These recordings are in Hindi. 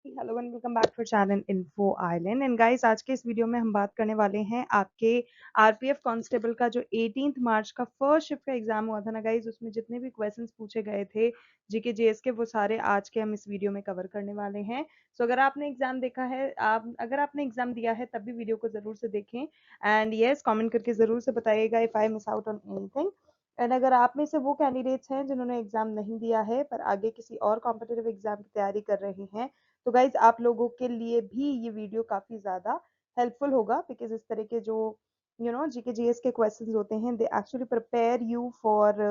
Hello and welcome back for channel info island and guys आज के इस वीडियो में हम बात करने वाले हैं आपके आरपीएफ कांस्टेबल का जो 18 मार्च का फर्स्ट शिफ्ट का एग्जाम हुआ था ना गाइस, उसमें जितने भी क्वेश्चंस पूछे गए थे जीके जीएस के वो सारे आज के हम इस वीडियो में कवर करने वाले हैं। सो अगर आपने एग्जाम देखा है, आप अगर आपने एग्जाम दिया है तब भी वीडियो को जरूर से देखें एंड यस कमेंट करके जरूर से बताइएगा if I miss out on anything. And अगर आप में से वो कैंडिडेट्स हैं जिन्होंने एग्जाम नहीं दिया है पर आगे किसी और कॉम्पिटेटिव एग्जाम की तैयारी कर रहे हैं, तो गाइज आप लोगों के लिए भी ये वीडियो काफी ज्यादा हेल्पफुल होगा बिकॉज इस तरह के जो जीके जीएस के क्वेश्चंस होते हैं they actually prepare you for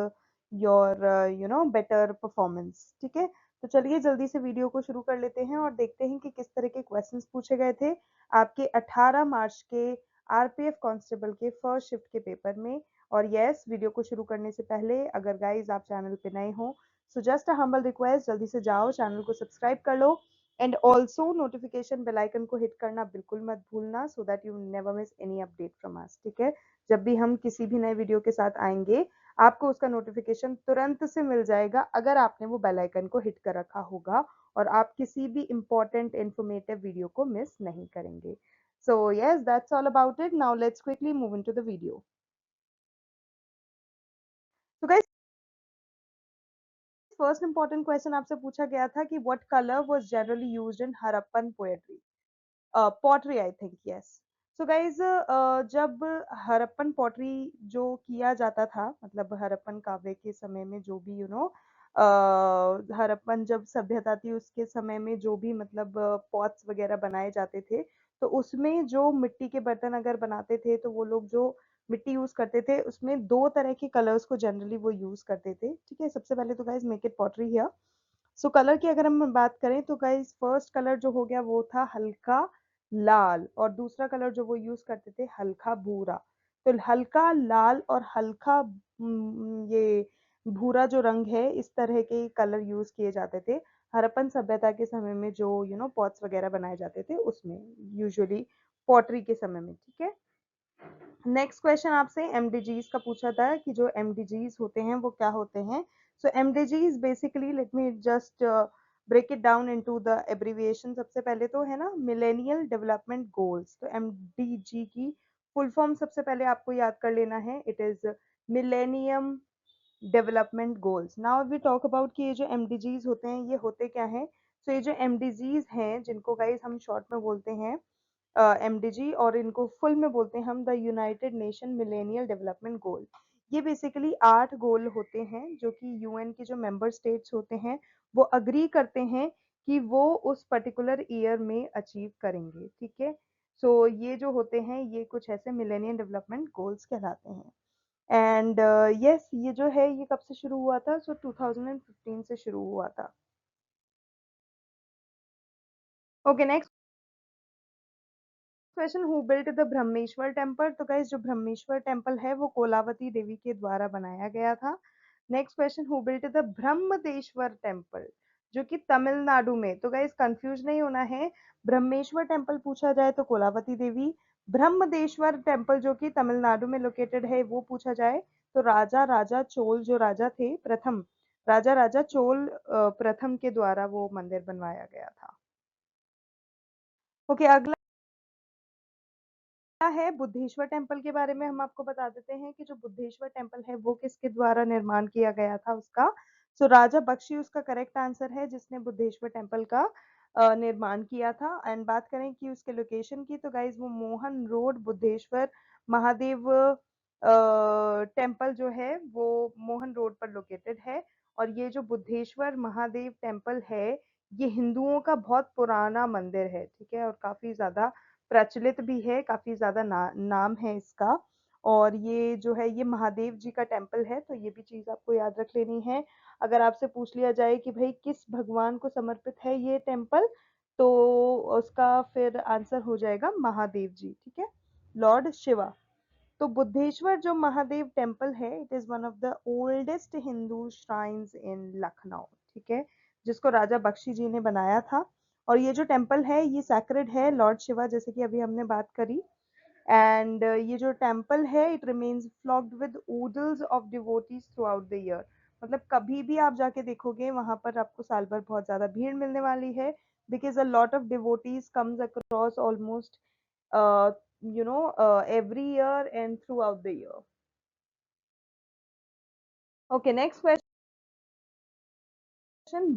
your better performance. ठीक है, तो चलिए जल्दी से वीडियो को शुरू कर लेते हैं और देखते हैं कि किस तरह के क्वेश्चंस पूछे गए थे आपके 18 मार्च के आरपीएफ कांस्टेबल के फर्स्ट शिफ्ट के पेपर में। और यस, वीडियो को शुरू करने से पहले अगर गाइज आप चैनल पे नए हो so just a humble request, जल्दी से जाओ चैनल को सब्सक्राइब कर लो and also notification bell icon को हिट करना बिल्कुल मत भूलना so that you never miss any update from us. ठीक है, जब भी हम किसी भी नए वीडियो के साथ आएंगे आपको उसका नोटिफिकेशन तुरंत से मिल जाएगा अगर आपने वो बेल आइकन को हिट कर रखा होगा और आप किसी भी इंपॉर्टेंट इंफॉर्मेटिव वीडियो को मिस नहीं करेंगे। So yes, that's all about it. Now let's quickly move into the video. तो गाइस, फर्स्ट इंपॉर्टेंट क्वेश्चन आपसे पूछा गया था कि what colour was generally used in Harappan poetry, pottery I think. Yes, so guys जब हड़प्पन पॉटरी जो किया जाता था, मतलब हड़प्पन काव्य के समय में जो भी हड़प्पन जब सभ्यता थी उसके समय में जो भी मतलब पॉट्स वगैरह बनाए जाते थे, तो उसमें जो मिट्टी के बर्तन अगर बनाते थे तो वो लोग जो मिट्टी यूज करते थे उसमें दो तरह के कलर्स को जनरली वो यूज करते थे। ठीक है, सबसे पहले तो guys make it pottery here. So colour की अगर हम बात करें तो गाइज फर्स्ट कलर जो हो गया वो था हल्का लाल और दूसरा कलर जो वो यूज करते थे हल्का भूरा। तो हल्का लाल और हल्का ये भूरा जो रंग है, इस तरह के कलर यूज किए जाते थे हड़प्पन सभ्यता के समय में जो पॉट्स वगैरह बनाए जाते थे उसमें, यूजुअली पॉटरी के समय में। ठीक है, नेक्स्ट क्वेश्चन आपसे एमडीजीज का पूछा था कि जो एमडीजीज होते हैं वो क्या होते हैं। So MDGs basically, let me just break it down into the abbreviation. सबसे पहले तो है ना मिलेनियल डेवलपमेंट गोल्स, तो एमडीजी की फुल फॉर्म सबसे पहले आपको याद कर लेना है, it is millennium development goals. Now we talk about कि ये जो एमडीजीज होते हैं ये होते क्या हैं। सो ये जो एमडीजीज हैं जिनको गाइस हम शॉर्ट में बोलते हैं एमडीजी और इनको फुल में बोलते हैं हम the United nation millennial development goal. ये बेसिकली 8 गोल होते हैं जो कि यूएन के जो मेंबर स्टेट्स होते हैं वो अग्री करते हैं कि वो उस पर्टिकुलर ईयर में अचीव करेंगे। ठीक है, सो ये जो होते हैं ये कुछ ऐसे मिलेनियल डेवलपमेंट गोल्स कहलाते हैं। एंड यस, ये जो है ये कब से शुरू हुआ था? सो 2015 से शुरू हुआ था। Okay, next question, who built the Brahmeshwar temple? तो गाइस जो ब्रह्मेश्वर टेम्पल है वो कोलावती देवी के द्वारा बनाया गया था। Next question, who built the Brahmadeshwar temple? जो कि तमिलनाडु में, तो गाइस कंफ्यूज नहीं होना है, ब्रह्मेश्वर टेम्पल पूछा जाए तो कोलावती देवी, ब्रह्मदेश्वर टेम्पल जो कि तमिलनाडु में लोकेटेड है वो पूछा जाए तो राजा राजा चोल जो राजा थे प्रथम, राजा राजा चोल प्रथम के द्वारा वो मंदिर बनवाया गया था। ओके, अगला है बुद्धेश्वर टेम्पल के बारे में हम आपको बता देते हैं कि जो बुद्धेश्वर टेम्पल है वो किसके द्वारा निर्माण किया गया था उसका। सो राजा बख्शी उसका करेक्ट आंसर है जिसने बुद्धेश्वर टेम्पल का निर्माण किया था। एंड बात करें कि उसके लोकेशन की, तो गाइज वो मोहन रोड बुद्धेश्वर महादेव टेम्पल जो है वो मोहन रोड पर लोकेटेड है। और ये जो बुद्धेश्वर महादेव टेम्पल है ये हिंदुओं का बहुत पुराना मंदिर है। ठीक है, और काफी ज्यादा प्रचलित भी है, काफी ज्यादा नाम है इसका। और ये जो है ये महादेव जी का टेम्पल है, तो ये भी चीज आपको याद रख लेनी है। अगर आपसे पूछ लिया जाए कि भाई किस भगवान को समर्पित है ये टेम्पल, तो उसका फिर आंसर हो जाएगा महादेव जी। ठीक है, लॉर्ड शिवा। तो बुद्धेश्वर जो महादेव टेम्पल है it is one of the oldest Hindu shrines in Lucknow. ठीक है, जिसको राजा बख्शी जी ने बनाया था। और ये जो टेम्पल है ये सैक्रेड है लॉर्ड शिवा, जैसे कि अभी हमने बात करी। एंड ये जो टेम्पल है it remains flocked with oodles of devotees throughout the year. मतलब कभी भी आप जाके देखोगे वहां पर आपको साल भर बहुत ज्यादा भीड़ मिलने वाली है, because a lot of devotees comes across almost every year and throughout the year. Okay, next question.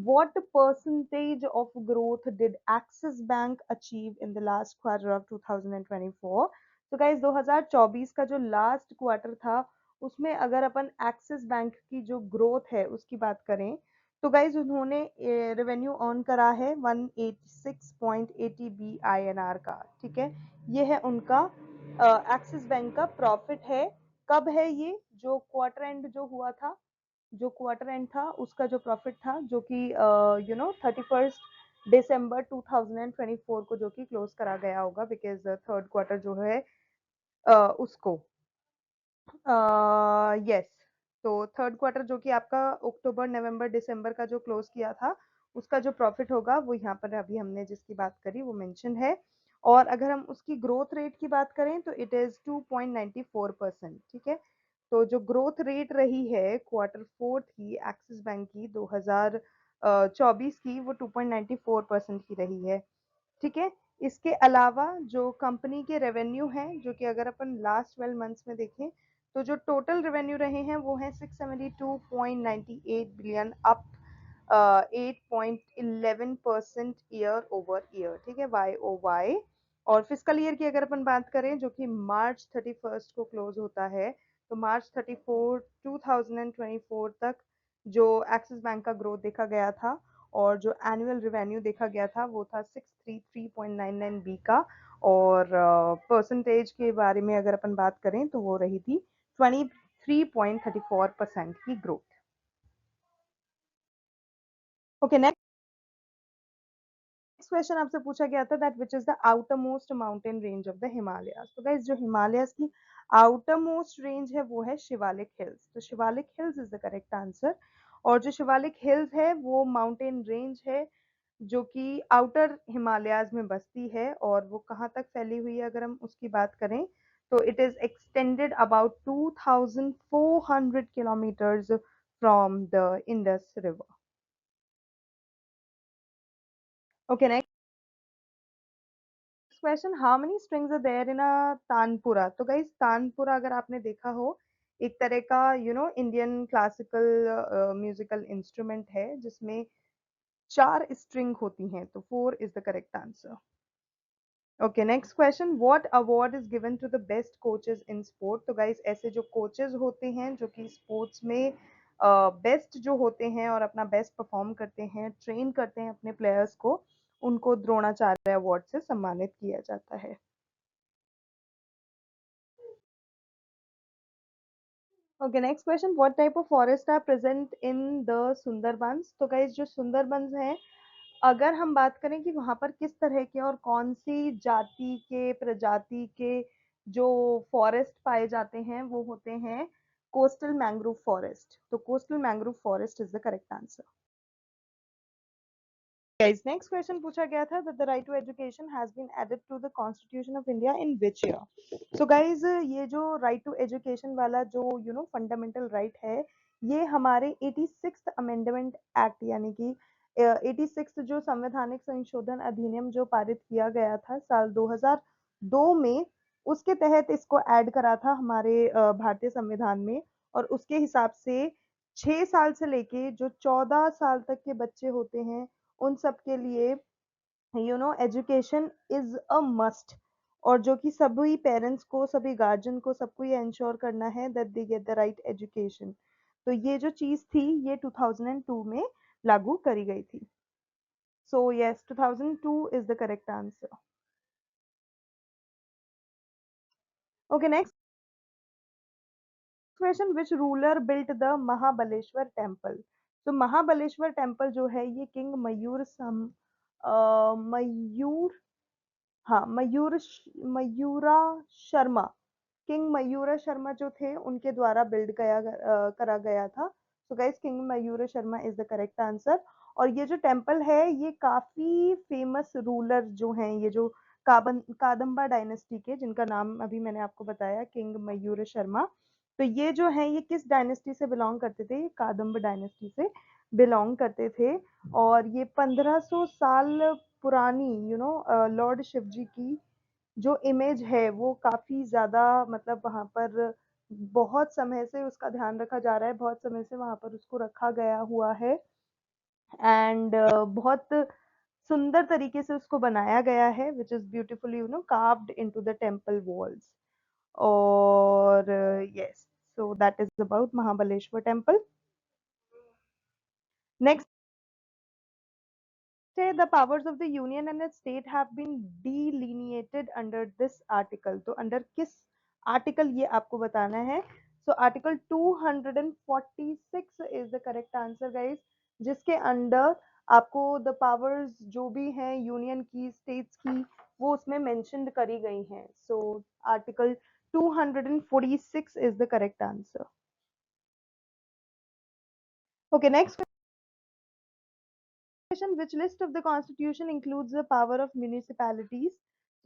What percentage of growth did Axis Bank achieve in the last quarter of 2024? तो गाइस 2024 का जो लास्ट क्वार्टर था उसमें अगर अपन एक्सिस बैंक की जो ग्रोथ है उसकी बात करें तो गाइस उन्होंने रेवेन्यू अर्न करा है 186.80 BINR का, ठीक है। ये है उनका एक्सिस बैंक का प्रॉफिट है। कब है ये? जो क्वार्टर एंड जो हुआ था, जो क्वार्टर एंड था उसका जो प्रॉफिट था, जो कि 31 दिसंबर 2024 को जो कि क्लोज करा गया होगा, बिकॉज थर्ड क्वार्टर जो है उसको यस, तो थर्ड क्वार्टर जो कि आपका अक्टूबर नवंबर दिसंबर का जो क्लोज किया था उसका जो प्रॉफिट होगा वो यहाँ पर अभी हमने जिसकी बात करी वो मेंशन है। और अगर हम उसकी ग्रोथ रेट की बात करें तो इट इज 2.94%, ठीक है। तो जो ग्रोथ रेट रही है क्वार्टर फोर्थ की एक्सिस बैंक की 2024 की वो 2.94% की रही है, ठीक है। इसके अलावा जो कंपनी के रेवेन्यू हैं, जो कि अगर अपन लास्ट 12 मंथ्स में देखें तो जो टोटल रेवेन्यू रहे हैं वो है 672.98 billion, up 8.11% year over year, ठीक है, वाई ओ वाई। और फिजिकल ईयर की अगर अपन बात करें जो कि मार्च 31 को क्लोज होता है, तो मार्च 34 2024 तक जो एक्सिस बैंक का ग्रोथ देखा गया था और जो एनुअल रेवेन्यू देखा गया था वो था 633.99 बी का। और परसेंटेज के बारे में अगर अपन बात करें तो वो रही थी 23.34% की ग्रोथ। ओके, नेक्स्ट क्वेश्चन आपसे पूछा गया था that which is the outer most mountain range of the Himalayas. तो गाइस जो हिमालयाज की आउटर मोस्ट रेंज है वो है शिवालिक हिल्स, तो Shivalik hills is the correct answer. और जो शिवालिक हिल्स है वो माउंटेन रेंज है जो कि आउटर हिमालयाज में बसती है। और वो कहाँ तक फैली हुई है अगर हम उसकी बात करें तो it is extended about 2400 kilometres from the Indus river. Okay, next question, how many strings are there in a tanpura. तो गाइस तानपुरा अगर आपने देखा हो एक तरह का इंडियन क्लासिकल म्यूजिकल इंस्ट्रूमेंट है जिसमें 4 स्ट्रिंग होती हैं, तो 4 is the correct answer. Okay, next question, what award is given to the best coaches in sport. तो गाइस ऐसे जो कोचेस होते हैं जो कि स्पोर्ट्स में बेस्ट जो होते हैं और अपना बेस्ट परफॉर्म करते हैं, ट्रेन करते हैं अपने प्लेयर्स को, उनको द्रोणाचार्य अवार्ड से सम्मानित किया जाता है। Okay, next question, what type of forest are present in the Sundarbans. तो गाइस जो सुंदरबंस हैं अगर हम बात करें कि वहां पर किस तरह के और कौन सी जाति के प्रजाति के जो फॉरेस्ट पाए जाते हैं वो होते हैं कोस्टल मैंग्रोव फॉरेस्ट, तो coastal mangrove forest is the correct answer. Guys next question पूछा गया था that the right to education has been added to the constitution of India in which year. So guys ये जो राइट टू एजुकेशन वाला जो फंडामेंटल राइट है ये हमारे 86th अमेंडमेंट एक्ट यानी कि 86 जो संवैधानिक संशोधन अधिनियम जो पारित किया गया था साल 2002 में, उसके तहत इसको ऐड करा था हमारे भारतीय संविधान में। और उसके हिसाब से 6 साल से लेके जो 14 साल तक के बच्चे होते हैं उन सब के लिए एजुकेशन इज अ मस्ट। और जो कि सभी पेरेंट्स को, सभी गार्जियन को, सबको ये इंश्योर करना है that they get the right education. तो ये जो चीज थी ये 2002 में लागू करी गई थी। So yes, 2002 is the correct answer. Okay, next question, which ruler built the Mahabaleshwar temple. तो महाबलेश्वर टेम्पल जो है ये किंग मयूर मयूर, हाँ, मयूरा शर्मा, किंग मयूरा शर्मा जो थे उनके द्वारा बिल्ड करा गया था। So guys king Mayura Sharma is the correct answer. और ये जो टेम्पल है ये काफी फेमस रूलर जो हैं, ये जो कादम्बा डायनेस्टी के, जिनका नाम अभी मैंने आपको बताया किंग मयूर शर्मा, तो ये जो है ये किस डायनेस्टी से बिलोंग करते थे, ये कादम्ब डायनेस्टी से बिलोंग करते थे। और ये 1500 साल पुरानी लॉर्ड शिव जी की जो इमेज है वो काफी ज्यादा मतलब वहां पर बहुत समय से उसका ध्यान रखा जा रहा है, बहुत समय से वहां पर उसको रखा गया हुआ है। एंड बहुत सुंदर तरीके से उसको बनाया गया है, which is beautifully carved into the temple walls. और yes, so that is about Mahabaleshwar temple. Next, say the powers of the union and the state have been delineated under this article. तो under किस article ये आपको बताना है? So article 246 is the correct answer, guys. जिसके under आपको the powers जो भी हैं union की, states की, वो उसमें mentioned करी गई हैं. So article 246 is the correct answer. Okay, next question, which list of the constitution includes the power of municipalities?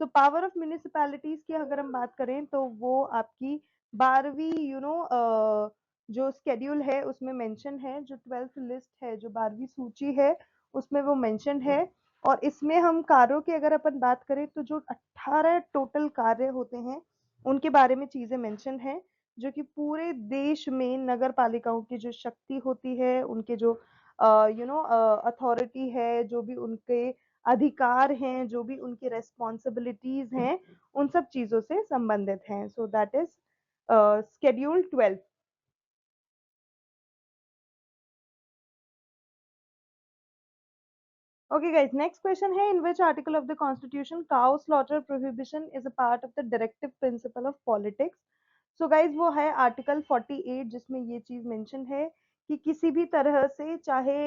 So power of municipalities की अगर हम बात करें तो वो आपकी 12वीं जो स्केड्यूल है उसमें मेंशन है, जो 12th लिस्ट है, जो 12वीं सूची है उसमें वो मेंशन है। और इसमें हम कार्यों की अगर अपन बात करें तो जो 18 टोटल कार्य होते हैं उनके बारे में चीजें मेंशन है, जो कि पूरे देश में नगर पालिकाओं की जो शक्ति होती है, उनके जो अथॉरिटी है, जो भी उनके अधिकार हैं, जो भी उनकी रेस्पॉन्सिबिलिटीज हैं, उन सब चीजों से संबंधित हैं। So that is schedule 12। Okay, guys, next question है, in which article of the constitution cow slaughter prohibition is a part of the directive principle of politics? So guys, वो है आर्टिकल 48 जिसमें ये चीज मेंशन है कि किसी भी तरह से चाहे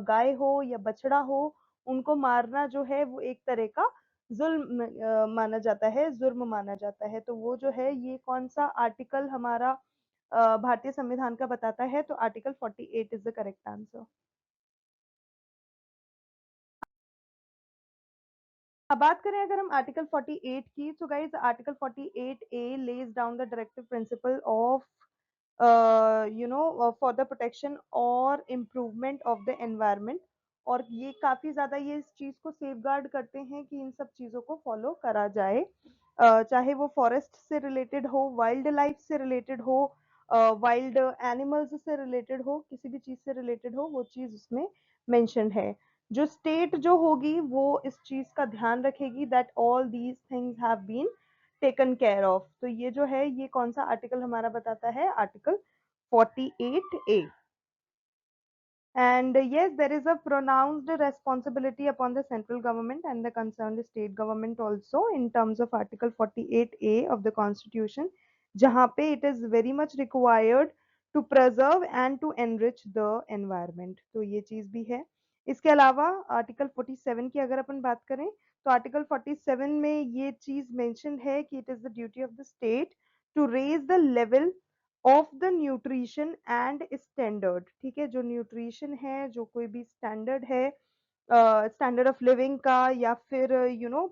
गाय हो या बछड़ा हो, उनको मारना जो है वो एक तरह का जुल्म माना जाता है, जुर्म माना जाता है। तो वो जो है ये कौन सा आर्टिकल हमारा भारतीय संविधान का बताता है? तो article 48 is the correct answer. अब बात करें अगर हम आर्टिकल 48 की, तो guys article 48 A lays down the directive principle of for the protection और इम्प्रूवमेंट ऑफ द एनवायरमेंट। और ये काफी ज्यादा ये इस चीज को सेफ गार्ड करते हैं कि इन सब चीजों को फॉलो करा जाए, चाहे वो फॉरेस्ट से रिलेटेड हो, वाइल्ड लाइफ से रिलेटेड हो, वाइल्ड एनिमल्स से रिलेटेड हो, किसी भी चीज से रिलेटेड हो, वो चीज उसमें मेंशन है। जो स्टेट जो होगी वो इस चीज का ध्यान रखेगी that all these things have been taken care of. तो ये जो है ये कौन सा आर्टिकल हमारा बताता है? Article 48A। And yes, there is a pronounced responsibility upon the central government and the concerned state government also in terms of Article 48A of the Constitution, जहाँ पे it is very much required to preserve and to enrich the environment। तो ये चीज भी है। इसके अलावा आर्टिकल 47 की अगर अपन बात करें तो आर्टिकल 47 में ये चीज मेंशन है कि it is the duty of the state to raise the level of the nutrition and standard. ठीक है, जो न्यूट्रिशन है, जो कोई भी स्टैंडर्ड है, स्टैंडर्ड ऑफ लिविंग का, या फिर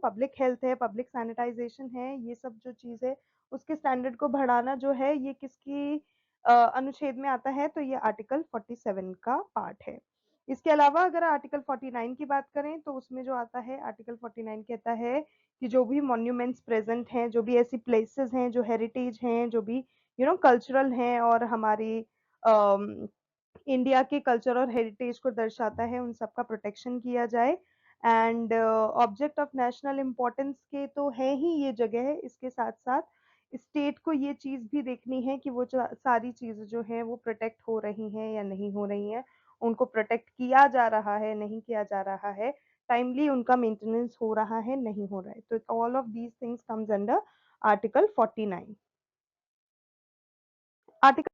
पब्लिक हेल्थ है, पब्लिक सैनिटाइजेशन है, ये सब जो चीज है उसके स्टैंडर्ड को बढ़ाना जो है ये किसकी अनुच्छेद में आता है? तो ये आर्टिकल 47 का पार्ट है। इसके अलावा अगर आर्टिकल 49 की बात करें तो उसमें जो आता है आर्टिकल 49 कहता है कि जो भी मॉन्यूमेंट्स प्रेजेंट हैं, जो भी ऐसी प्लेसेस हैं जो हेरिटेज हैं, जो भी कल्चरल हैं और हमारी इंडिया के कल्चर और हेरिटेज को दर्शाता है, उन सबका प्रोटेक्शन किया जाए। And object of national importance के तो है ही ये जगह है, इसके साथ साथ स्टेट को ये चीज भी देखनी है कि वो सारी चीजें जो है वो प्रोटेक्ट हो रही हैं या नहीं हो रही हैं, उनको प्रोटेक्ट किया जा रहा है, नहीं किया जा रहा है, टाइमली उनका मेंटेनेंस हो रहा है, नहीं हो रहा है। तो all of these things comes under article 49। Article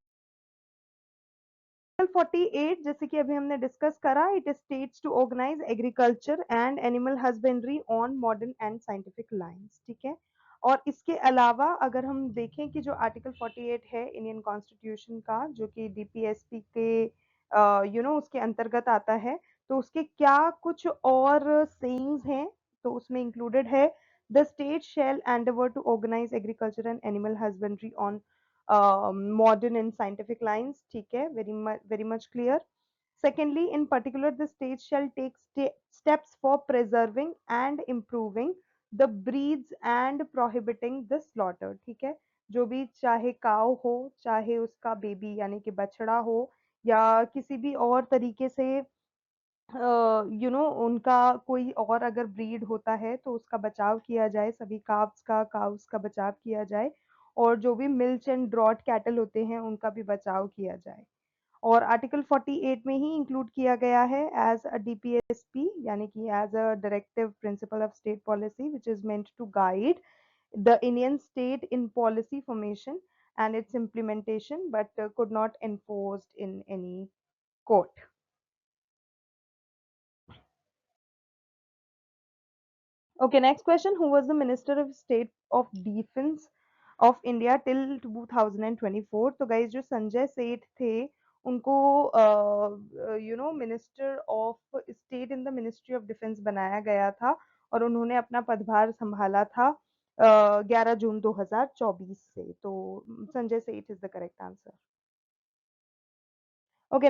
48 जैसे कि अभी हमने डिस्कस करा, it states to organise agriculture and animal husbandry on modern and scientific lines. ठीक है, और इसके अलावा अगर हम देखें कि जो आर्टिकल 48 है इंडियन कॉन्स्टिट्यूशन का, जो कि डीपीएसपी के उसके अंतर्गत आता है, तो उसके क्या कुछ और सेइंग्स हैं? तो उसमें इंक्लूडेड है the state shall endeavour to organise agriculture and animal husbandry on modern and scientific lines. ठीक है, very much clear. Secondly, in particular, the state shall take steps for preserving and improving the breeds and prohibiting the slaughter. ठीक है, जो भी चाहे काव हो, चाहे उसका बेबी यानी कि बछड़ा हो, या किसी भी और तरीके से उनका कोई और अगर ब्रीड होता है तो उसका बचाव किया जाए, सभी काव्स का बचाव किया जाए, और जो भी मिल्च एंड ड्रॉट कैटल होते हैं उनका भी बचाव किया जाए। और आर्टिकल 48 में ही इंक्लूड किया गया है एज अ डीपीएसपी, यानी कि as a directive principle of state policy which is meant to guide the Indian state in policy formation and its implementation, but could not enforced in any court. Okay, next question. Who was the Minister of State of Defense of India till 2024? तो guys जो संजय सेठ थे उनको minister of state in the ministry of defence बनाया गया था, और उन्होंने अपना पदभार संभाला था 11 जून 2024 से। तो Sanjay Seth is the correct answer. Okay,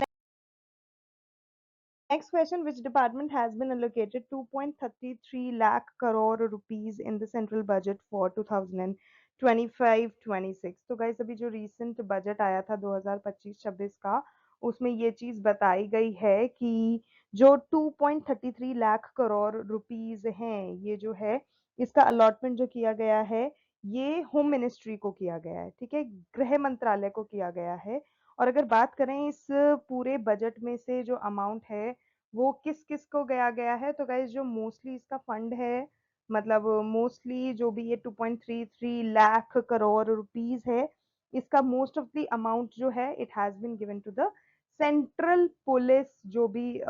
next question, which department has been allocated 2.33 lakh crore rupees in the central budget for 2025-26? तो गाइस अभी जो recent budget आया था 2025-26 का, उसमें ये चीज बताई गई है कि जो 2.33 लाख करोड़ रुपीस हैं, ये जो है इसका अलॉटमेंट जो किया गया है ये होम मिनिस्ट्री को किया गया है। ठीक है, गृह मंत्रालय को किया गया है। और अगर बात करें इस पूरे बजट में से जो अमाउंट है वो किस किस को गया गया है, तो गाइज जो मोस्टली इसका फंड है, मतलब मोस्टली जो भी ये 2.33 लाख करोड़ रुपीस है, इसका मोस्ट ऑफ द अमाउंट जो है it has been given to the central police, जो भी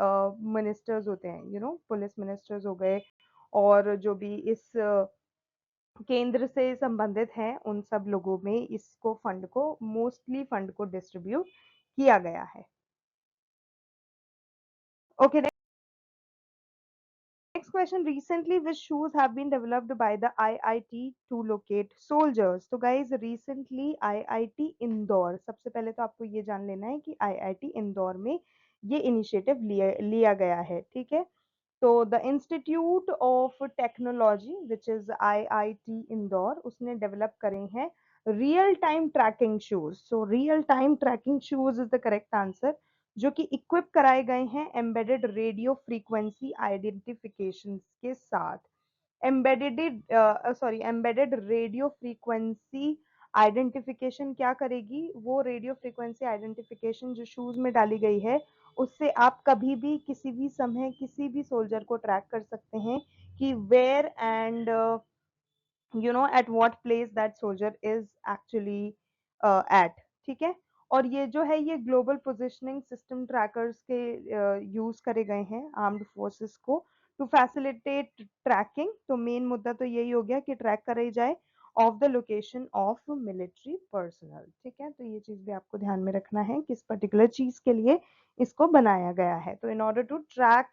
मिनिस्टर्स होते हैं, पुलिस मिनिस्टर्स हो गए, और जो भी इस केंद्र से संबंधित हैं उन सब लोगों में इसको फंड को मोस्टली फंड को डिस्ट्रीब्यूट किया गया है। Okay, next question. Recently, which shoes have been developed by the IIT to locate soldiers? तो guys, recently IIT इंदौर, सबसे पहले तो आपको ये जान लेना है कि IIT इंदौर में ये इनिशिएटिव लिया गया है। ठीक है, तो the institute of technology which is IIT Indore, उसने डेवलप करे हैं real time tracking shoes. So real time tracking shoes is the correct answer, जो कि इक्विप कराए गए हैं एम्बेडेड रेडियो फ्रीक्वेंसी आइडेंटिफिकेशन के साथ। एम्बेडेड रेडियो फ्रीक्वेंसी आइडेंटिफिकेशन क्या करेगी, वो रेडियो फ्रीक्वेंसी आइडेंटिफिकेशन जो शूज में डाली गई है उससे आप कभी भी किसी भी समय किसी भी सोल्जर को ट्रैक कर सकते हैं कि where and at what place that soldier is actually at। ठीक है, और ये जो है ये ग्लोबल पोजिशनिंग सिस्टम ट्रैकर्स के यूज करे गए हैं आर्म्ड फोर्सेस को टू फैसिलिटेट ट्रैकिंग। तो मेन मुद्दा तो यही हो गया कि ट्रैक कराई जाए of the location of military personnel. ठीक है, तो ये चीज भी आपको ध्यान में रखना है किस पर्टिकुलर चीज के लिए इसको बनाया गया है। तो in order to track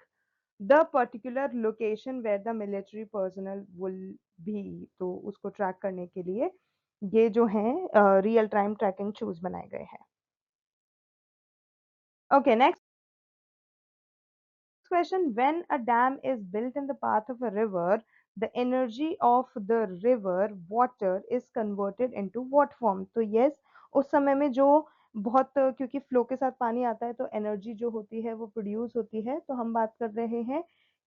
the particular location where the military personnel will भी, तो उसको ट्रैक करने के लिए ये जो है रियल टाइम ट्रैकिंग शूज बनाए गए हैं। Okay, next question. When a dam is built in the path of a river, the energy of the river water is converted into what form? तो yes, उस समय में जो बहुत, क्योंकि फ्लो के साथ पानी आता है तो एनर्जी जो होती है वो प्रोड्यूस होती है। तो हम बात कर रहे हैं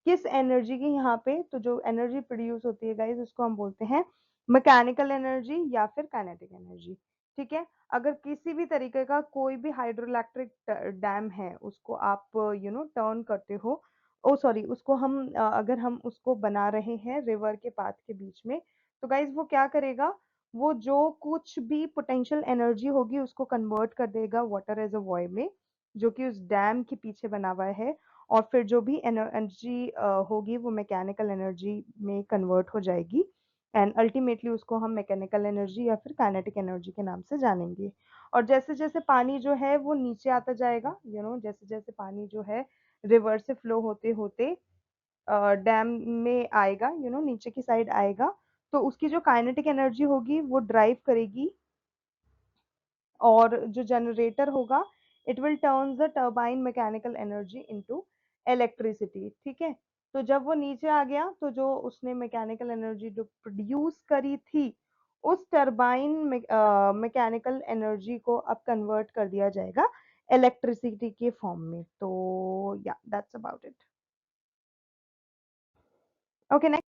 किस एनर्जी की यहाँ पे, तो जो एनर्जी प्रोड्यूस होती है गाइज उसको हम बोलते हैं मैकेनिकल एनर्जी या फिर काइनेटिक एनर्जी। ठीक है, अगर किसी भी तरीके का कोई भी हाइड्रोइलेक्ट्रिक डैम है उसको आप टर्न करते हो, ओ सॉरी उसको हम अगर हम उसको बना रहे हैं रिवर के पाथ के बीच में, तो गाइज वो क्या करेगा, वो जो कुछ भी पोटेंशियल एनर्जी होगी उसको कन्वर्ट कर देगा वाटर एज अ वॉय में, जो कि उस डैम के पीछे बना हुआ है, और फिर जो भी एनर्जी होगी वो मैकेनिकल एनर्जी में कन्वर्ट हो जाएगी, एंड अल्टीमेटली उसको हम मैकेनिकल एनर्जी या फिर काइनेटिक एनर्जी के नाम से जानेंगे। और जैसे जैसे पानी जो है वो नीचे आता जाएगा, जैसे जैसे पानी जो है रिवर से फ्लो होते होते डैम में आएगा, नीचे की साइड आएगा, तो उसकी जो काइनेटिक एनर्जी होगी वो ड्राइव करेगी और जो जनरेटर होगा it will turn the turbine mechanical energy into electricity, ठीक है। तो जब वो नीचे आ गया तो जो उसने मैकेनिकल एनर्जी जो प्रोड्यूस करी थी उस टर्बाइन मैकेनिकल एनर्जी को अब कन्वर्ट कर दिया जाएगा इलेक्ट्रिसिटी के फॉर्म में। तो या that's about it. Okay, next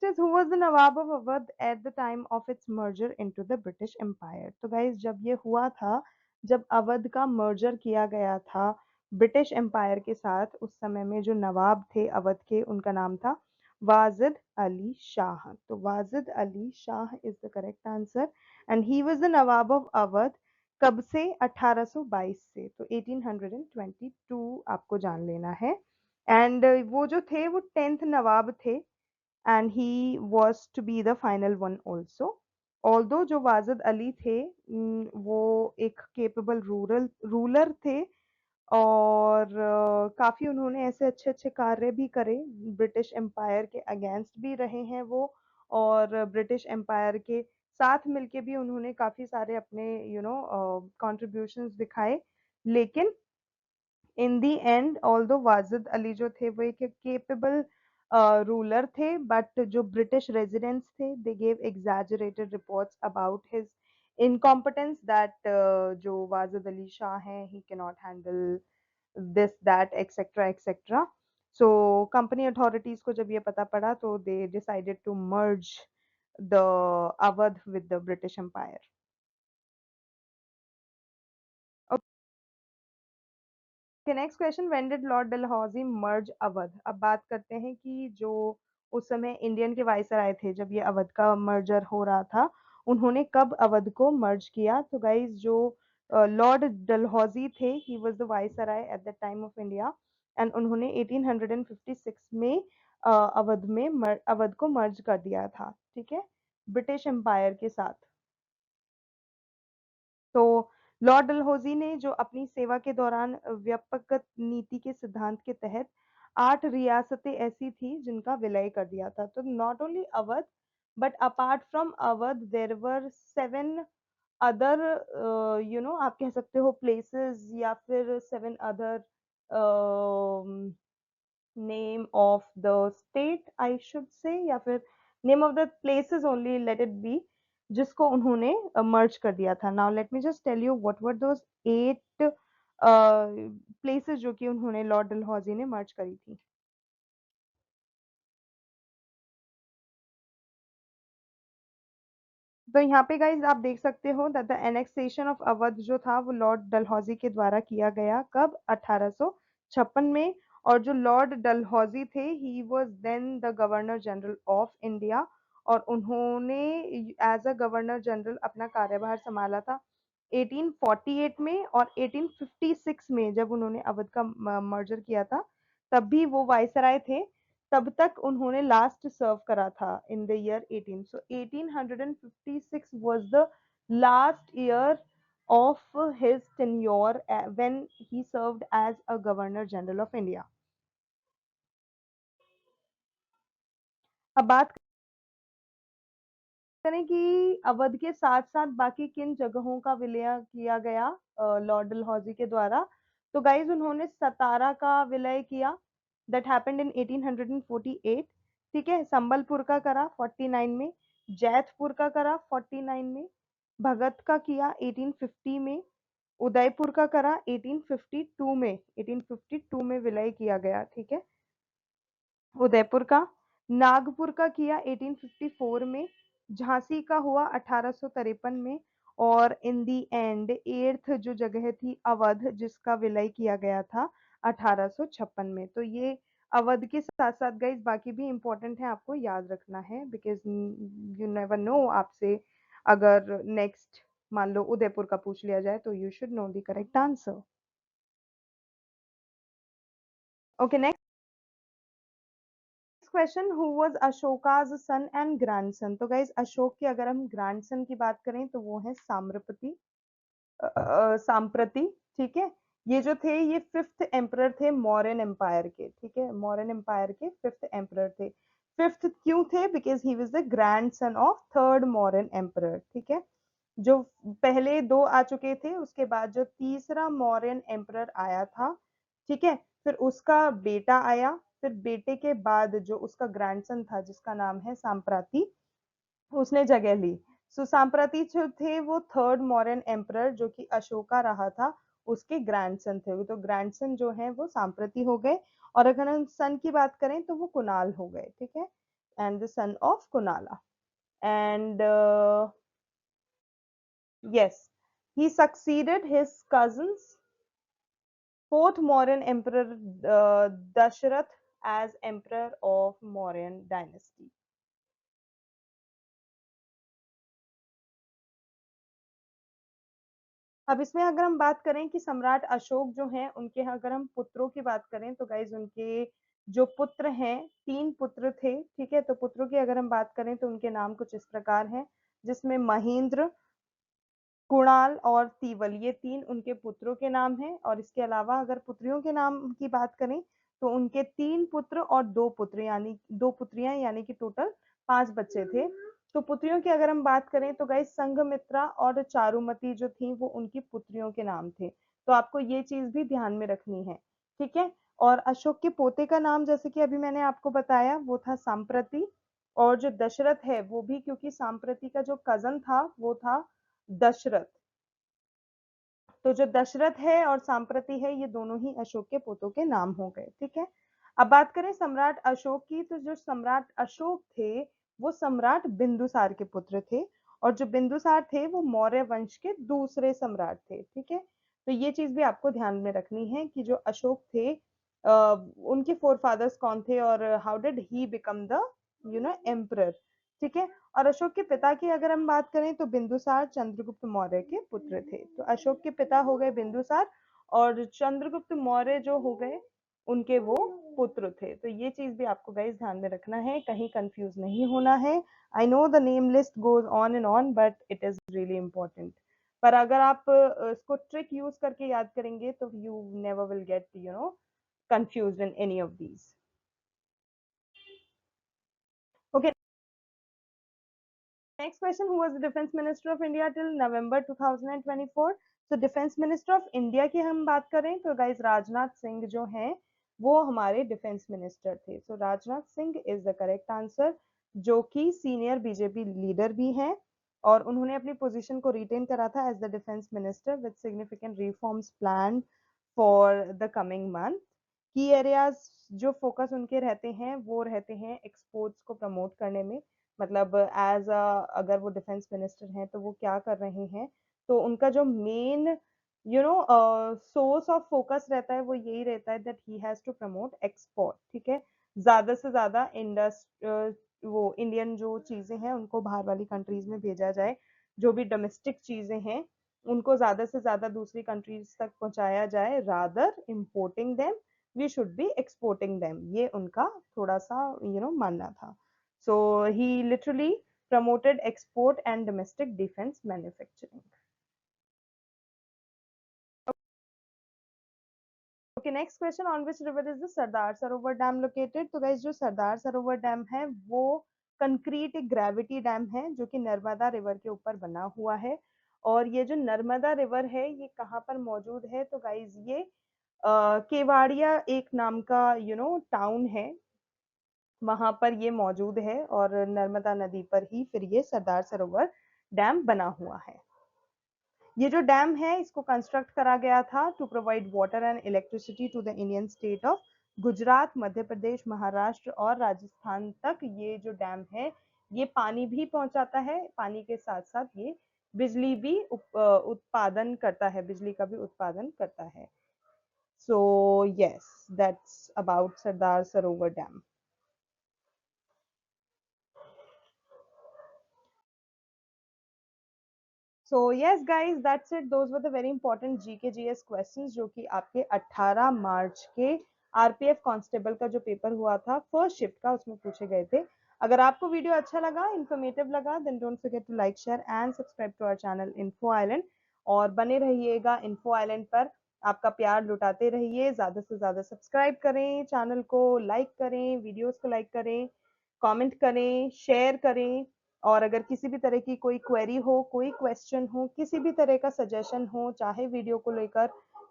is who was the Nawab of Awadh at the time of its merger into the British Empire। तो गाइज जब ये हुआ था, जब अवध का मर्जर किया गया था ब्रिटिश एम्पायर के साथ, उस समय में जो नवाब थे अवध के उनका नाम था वाजिद अली शाह। तो Wajid Ali Shah is the correct answer and he was the Nawab of Awadh. कब से? 1822 से। तो 1822 आपको जान लेना है। एंड वो जो थे वो 10th नवाब थे and he was to be the final one also। although जो वाजिद अली थे वो एक केपेबल रूलर थे और काफी उन्होंने ऐसे अच्छे अच्छे कार्य भी करे, ब्रिटिश एम्पायर के अगेंस्ट भी रहे हैं वो, और ब्रिटिश एम्पायर के साथ मिलके भी उन्होंने काफी सारे अपने कॉन्ट्रीब्यूशंस दिखाए। लेकिन in the end although Wajid Ali जो थे वो एक केपेबल रूलर थे, बट जो ब्रिटिश रेजिडेंट्स थे they gave exaggerated reports about his incompetence that जो वाजिद अली शाह हैं he can not handle this that etcetera etcetera. So company authorities को जब ये पता पड़ा तो they decided to merge the Awadh with the British empire. Okay, next question, when did lord Dalhousie मर्ज अवध। अब बात करते हैं कि जो उस समय इंडियन के वाइसराय थे जब ये अवध का मर्जर हो रहा था, उन्होंने कब अवध को मर्ज किया। तो गाइज जो लॉर्ड डलहौजी थे he was the viceroy at the time of India and उन्होंने 1856 में अवध को मर्ज कर दिया था, ठीक है, ब्रिटिश एम्पायर के साथ। तो लॉर्ड डलहौजी ने जो अपनी सेवा के दौरान व्यापक नीति के सिद्धांत के तहत 8 रियासतें ऐसी थी जिनका विलय कर दिया था। तो not only Awadh but apart from Awadh there were 7 other आप कह सकते हो प्लेसेस या फिर 7 other name of the state I should say, या फिर name of the places only let it be, जिसको उन्होंने मर्ज कर दिया था। Now let me just tell you what were those 8 places जो कि उन्होंने लॉर्ड डलहौजी ने मर्ज करी थी। तो यहाँ पे गाइज आप देख सकते हो that the annexation of Awadh जो था वो लॉर्ड डलहौजी के द्वारा किया गया, कब? 1856 में। और जो लॉर्ड डलहौजी थे he was then the governor general of India और उन्होंने एज अ गवर्नर जनरल अपना कार्यभार संभाला था 1848 में। और 1856 में जब उन्होंने अवध का मर्जर किया था तब भी वो वाइसराय थे, तब तक उन्होंने लास्ट सर्व करा था in the year 18। So 1856 was the last year of his tenure when he served as a governor general of India। अब बात करें कि अवध के साथ साथ बाकी किन जगहों का विलय किया गया लॉर्ड डलहौजी के द्वारा। तो गाइज उन्होंने सतारा का विलय किया, दैट हैपेंड इन 1848, ठीक है। संबलपुर का करा 49 में, जैतपुर का करा 49 में, भगत का किया 1850 में, उदयपुर का करा 1852 में, 1852 में विलय किया गया, ठीक है, उदयपुर का। नागपुर का किया 1854 में, झांसी का हुआ 1853 में, और इन दी एंड 8th जो जगह थी अवध जिसका विलय किया गया था 1856 में। तो ये अवध के साथ साथ गाइस बाकी भी इंपॉर्टेंट है, आपको याद रखना है बिकॉज यू नेवर नो, आपसे अगर नेक्स्ट मान लो उदयपुर का पूछ लिया जाए तो you should know the correct answer. Okay, next question, who was Ashoka's son and grandson. तो गाइज अशोक के अगर हम ग्रैंडसन की बात करें तो वो है साम्रपति, सांप्रति, ठीक है। ये जो थे ये 5th एम्परर थे मौर्यन एम्पायर के, ठीक है, मौर्यन एम्पायर के 5th एम्परर थे। 5th क्यों थे? Because he was the grandson of 3rd Mauryan emperor, ठीक है। जो पहले 2 आ चुके थे, उसके बाद जो तीसरा मौर्यन एम्परर आया था, ठीक है, फिर उसका बेटा आया, फिर बेटे के बाद जो उसका ग्रैंडसन था जिसका नाम है सांप्राती, उसने जगह ली। सो सांप्राती जो थे वो थर्ड मौर्यन एम्परर जो कि अशोका रहा था, उसके ग्रैंडसन थे। तो ग्रैंडसन जो है वो सांप्रति हो गए, और अगर हम सन की बात करें तो वो कुणाल हो गए, ठीक है, एंड द सन ऑफ कुणाला। And yes, he succeeded his cousins, fourth Mauryan emperor Dasharath as emperor of Mauryan dynasty. अब इसमें अगर हम बात करें कि सम्राट अशोक जो हैं उनके अगर हम पुत्रों की बात करें तो गाइज उनके जो पुत्र हैं, 3 पुत्र थे, ठीक है। तो पुत्रों की अगर हम बात करें तो उनके नाम कुछ इस प्रकार हैं, जिसमें महेंद्र, कुणाल और तीवल, ये 3 उनके पुत्रों के नाम हैं। और इसके अलावा अगर पुत्रियों के नाम की बात करें तो उनके 3 पुत्र और 2 पुत्र यानी 2 पुत्रियां, यानी कि टोटल 5 बच्चे थे। तो पुत्रियों की अगर हम बात करें तो गाइस संघमित्रा और चारुमती जो थी वो उनकी पुत्रियों के नाम थे। तो आपको ये चीज भी ध्यान में रखनी है, ठीक है। और अशोक के पोते का नाम जैसे कि अभी मैंने आपको बताया वो था सांप्रति, और जो दशरथ है वो भी क्योंकि सांप्रति का जो कजन था वो था दशरथ। तो जो दशरथ है और सांप्रति है ये दोनों ही अशोक के पोतों के नाम हो गए, ठीक है। अब बात करें सम्राट अशोक की, तो जो सम्राट अशोक थे वो सम्राट बिंदुसार के पुत्र थे, और जो बिंदुसार थे वो मौर्य वंश के दूसरे सम्राट थे, ठीक है। तो ये चीज भी आपको ध्यान में रखनी है कि जो अशोक थे उनके फोर फादर्स कौन थे और how did he become the emperor, ठीक है। और अशोक के पिता की अगर हम बात करें तो बिंदुसार चंद्रगुप्त मौर्य के पुत्र थे। तो अशोक के पिता हो गए बिंदुसार, और चंद्रगुप्त मौर्य जो हो गए उनके वो पुत्र थे। तो ये चीज भी आपको गाइस ध्यान में रखना है, कहीं कंफ्यूज नहीं होना है। I know the name list goes on and on but it is really important. पर अगर आप इसको ट्रिक यूज करके याद करेंगे तो you never will get confuse in any of these. Okay, next question, who was the defense minister of India till November 2024? तो डिफेंस मिनिस्टर ऑफ इंडिया की हम बात करें तो गाइज राजनाथ सिंह जो हैं वो हमारे डिफेंस मिनिस्टर थे। So Rajnath Singh is the correct answer, जो कि सीनियर बीजेपी लीडर भी हैं, और उन्होंने अपनी पोजीशन को रिटेन करा था as the defence minister with significant reforms plan for the coming month. Key areas जो फोकस उनके रहते हैं वो रहते हैं एक्सपोर्ट्स को प्रमोट करने में। मतलब एज अ अगर वो डिफेंस मिनिस्टर हैं तो वो क्या कर रहे हैं, तो उनका जो मेन सोर्स ऑफ फोकस रहता है वो यही रहता है that he has to promote export, ठीक है। ज्यादा से ज्यादा वो इंडियन जो चीजें हैं उनको बाहर वाली कंट्रीज में भेजा जाए, जो भी डोमेस्टिक चीजें हैं उनको ज्यादा से ज्यादा दूसरी कंट्रीज तक पहुंचाया जाए, rather importing them we should be exporting them, ये उनका थोड़ा सा मानना था। So he literally promoted export and domestic defense manufacturing. Okay, next question, on which river is the Sardar Sarovar Dam located? तो guys जो सरदार सरोवर डैम है वो कंक्रीट एक ग्रेविटी डैम है जो कि नर्मदा रिवर के ऊपर बना हुआ है। और ये जो नर्मदा रिवर है ये कहाँ पर मौजूद है, तो गाइज ये केवाड़िया एक नाम का टाउन है, वहां पर ये मौजूद है, और नर्मदा नदी पर ही फिर ये सरदार सरोवर डैम बना हुआ है। ये जो डैम है इसको कंस्ट्रक्ट करा गया था to provide water and electricity to the Indian state of Gujarat, Madhya Pradesh, Maharashtra और राजस्थान तक। ये जो डैम है ये पानी भी पहुंचाता है, पानी के साथ साथ ये बिजली भी उत्पादन करता है, बिजली का भी उत्पादन करता है। So yes, that's about Sardar Sarovar dam. So yes guys, that's it, those were the very important GK GS questions जो कि आपके 18 मार्च के आरपीएफ कांस्टेबल का जो पेपर हुआ था फर्स्ट शिफ्ट का उसमें पूछे गए थे। अगर आपको वीडियो अच्छा लगा, इन्फॉर्मेटिव लगा, then don't forget to like, share and subscribe to our channel info island, और बने रहिएगा इन्फो आइलैंड पर, आपका प्यार लुटाते रहिए, ज्यादा से ज्यादा सब्सक्राइब करें चैनल को, लाइक करें वीडियोस को, लाइक करें, कमेंट करें, शेयर करें, और अगर किसी भी तरह की कोई क्वेरी हो, कोई क्वेश्चन हो, किसी भी तरह का सजेशन हो, चाहे वीडियो को लेकर,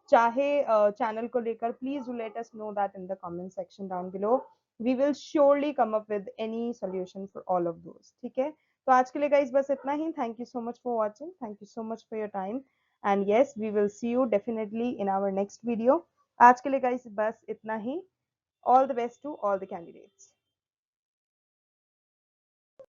चाहे चैनल को लेकर, please do let us know that in the comment section down below. We will surely come up with any solution for all of those. ठीक है, तो आज के लिए गाइज बस इतना ही. Thank you so much for watching, thank you so much for your time, and yes we will see you definitely in our next video. आज के लिए गाइज बस इतना ही. All the best to all the candidates.